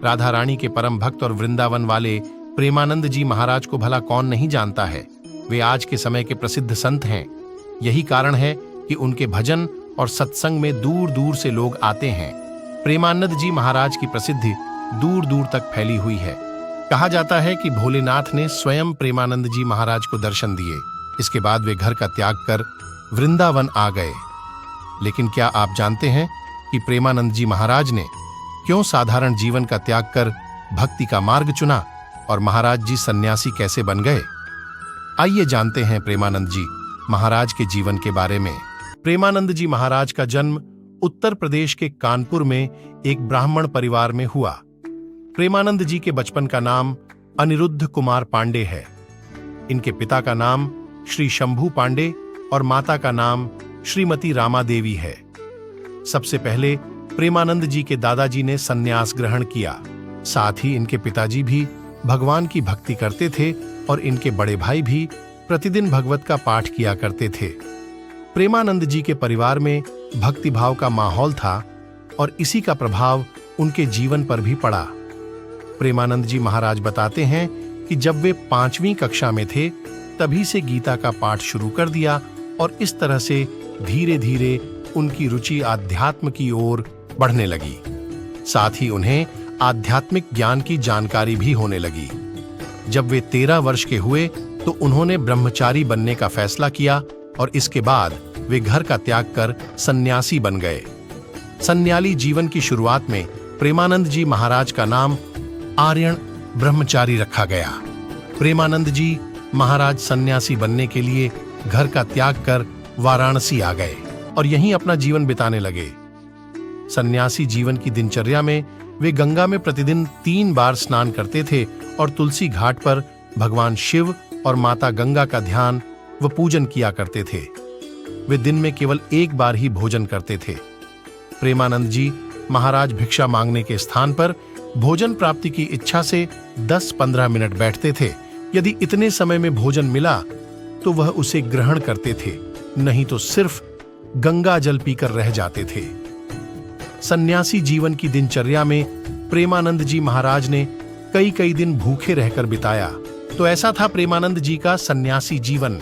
राधा रानी के परम भक्त और वृंदावन वाले प्रेमानंद जी महाराज को भला कौन नहीं जानता है। वे आज के समय के प्रसिद्ध संत हैं। यही कारण है कि उनके भजन और सत्संग में दूर दूर से लोग आते हैं। प्रेमानंद जी महाराज की प्रसिद्धि दूर दूर तक फैली हुई है। कहा जाता है कि भोलेनाथ ने स्वयं प्रेमानंद जी महाराज को दर्शन दिए। इसके बाद वे घर का त्याग कर वृंदावन आ गए। लेकिन क्या आप जानते हैं कि प्रेमानंद जी महाराज ने क्यों साधारण जीवन का त्याग कर भक्ति का मार्ग चुना और महाराज जी सन्यासी कैसे बन गए? आइए जानते हैं प्रेमानंद जी महाराज के जीवन के बारे में। प्रेमानंद जी महाराज का जन्म उत्तर प्रदेश के कानपुर में एक ब्राह्मण परिवार में हुआ। प्रेमानंद जी के बचपन का नाम अनिरुद्ध कुमार पांडे है। इनके पिता का नाम श्री शंभू पांडे और माता का नाम श्रीमती रामा देवी है। सबसे पहले प्रेमानंद जी के दादाजी ने सन्यास ग्रहण किया। साथ ही इनके पिताजी भी भगवान की भक्ति करते थे और इनके बड़े भाई भी प्रतिदिन भगवत का पाठ किया करते थे। प्रेमानंद जी के परिवार में भक्तिभाव का माहौल था और इसी का प्रभाव उनके जीवन पर भी पड़ा। प्रेमानंद जी महाराज बताते हैं कि जब वे 5वीं कक्षा में थे तभी से गीता का पाठ शुरू कर दिया और इस तरह से धीरे धीरे उनकी रुचि आध्यात्म की ओर बढ़ने लगी। साथ ही उन्हें आध्यात्मिक ज्ञान की जानकारी भी होने लगी। जब वे 13 वर्ष के हुए तो उन्होंने ब्रह्मचारी बनने का फैसला किया और इसके बाद वे घर का त्याग कर सन्यासी बन गए। सन्याली जीवन की शुरुआत में प्रेमानंद जी महाराज का नाम आर्यन ब्रह्मचारी रखा गया। प्रेमानंद जी महाराज सन्यासी बनने के लिए घर का त्याग कर वाराणसी आ गए और यहीं अपना जीवन बिताने लगे। सन्यासी जीवन की दिनचर्या में वे गंगा में प्रतिदिन 3 बार स्नान करते थे और तुलसी घाट पर भगवान शिव और माता गंगा का ध्यान व पूजन किया करते थे। वे दिन में केवल 1 बार ही भोजन करते थे। प्रेमानंद जी महाराज भिक्षा मांगने के स्थान पर भोजन प्राप्ति की इच्छा से 10-15 मिनट बैठते थे। यदि इतने समय में भोजन मिला तो वह उसे ग्रहण करते थे, नहीं तो सिर्फ गंगा जल पीकर रह जाते थे। सन्यासी जीवन की दिनचर्या में प्रेमानंद जी महाराज ने कई दिन भूखे रहकर बिताया। तो ऐसा था प्रेमानंद जी का सन्यासी जीवन।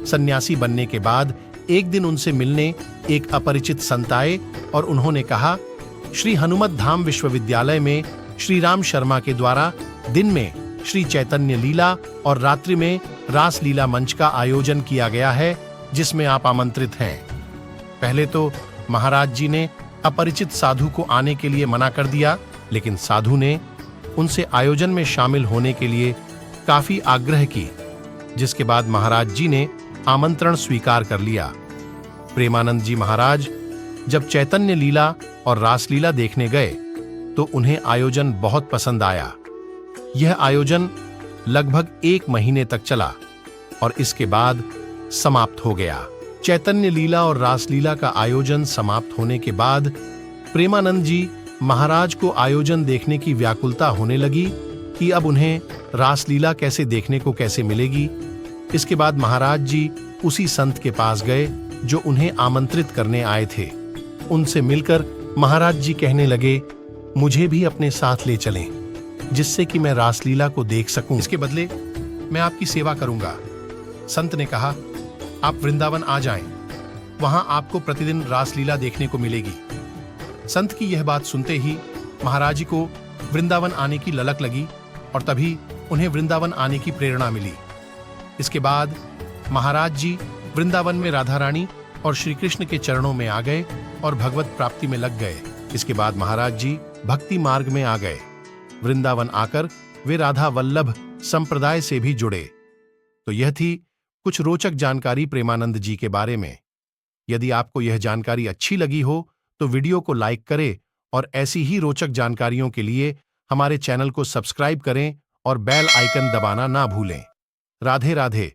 सन्यासी बनने के बाद एक दिन उनसे मिलने एक अपरिचित संत आए और उन्होंने कहा, श्री हनुमत धाम विश्वविद्यालय में श्री राम शर्मा के द्वारा दिन में श्री चैतन्य लीला और रात्रि में रास लीला मंच का आयोजन किया गया है, जिसमें आप आमंत्रित हैं। पहले तो महाराज जी ने अपरिचित साधु को आने के लिए मना कर दिया, लेकिन साधु ने उनसे आयोजन में शामिल होने के लिए काफी आग्रह की, जिसके बाद महाराज जी ने आमंत्रण स्वीकार कर लिया। प्रेमानंद जी महाराज जब चैतन्य लीला और रासलीला देखने गए तो उन्हें आयोजन बहुत पसंद आया। यह आयोजन लगभग 1 महीने तक चला और इसके बाद समाप्त हो गया। चैतन्य लीला और रासलीला का आयोजन समाप्त होने के बाद प्रेमानंद जी महाराज को आयोजन देखने की व्याकुलता होने लगी कि अब उन्हें रासलीला कैसे देखने को कैसे मिलेगी। इसके बाद महाराज जी उसी संत के पास गए जो उन्हें आमंत्रित करने आए थे। उनसे मिलकर महाराज जी कहने लगे, मुझे भी अपने साथ ले चलें, जिससे कि मैं रासलीला को देख सकूं। इसके बदले मैं आपकी सेवा करूंगा। संत ने कहा, आप वृंदावन आ जाएं, वहां आपको प्रतिदिन रासलीला देखने को मिलेगी। संत की यह बात सुनते ही महाराज जी को वृंदावन आने की ललक लगी और तभी उन्हें वृंदावन आने की प्रेरणा मिली। इसके बाद महाराज जी वृंदावन में राधा रानी और श्री कृष्ण के चरणों में आ गए और भगवत प्राप्ति में लग गए। इसके बाद महाराज जी भक्ति मार्ग में आ गए। वृंदावन आकर वे राधा वल्लभ संप्रदाय से भी जुड़े। तो यह थी कुछ रोचक जानकारी प्रेमानंद जी के बारे में। यदि आपको यह जानकारी अच्छी लगी हो तो वीडियो को लाइक करें और ऐसी ही रोचक जानकारियों के लिए हमारे चैनल को सब्सक्राइब करें और बेल आइकन दबाना ना भूलें। राधे राधे।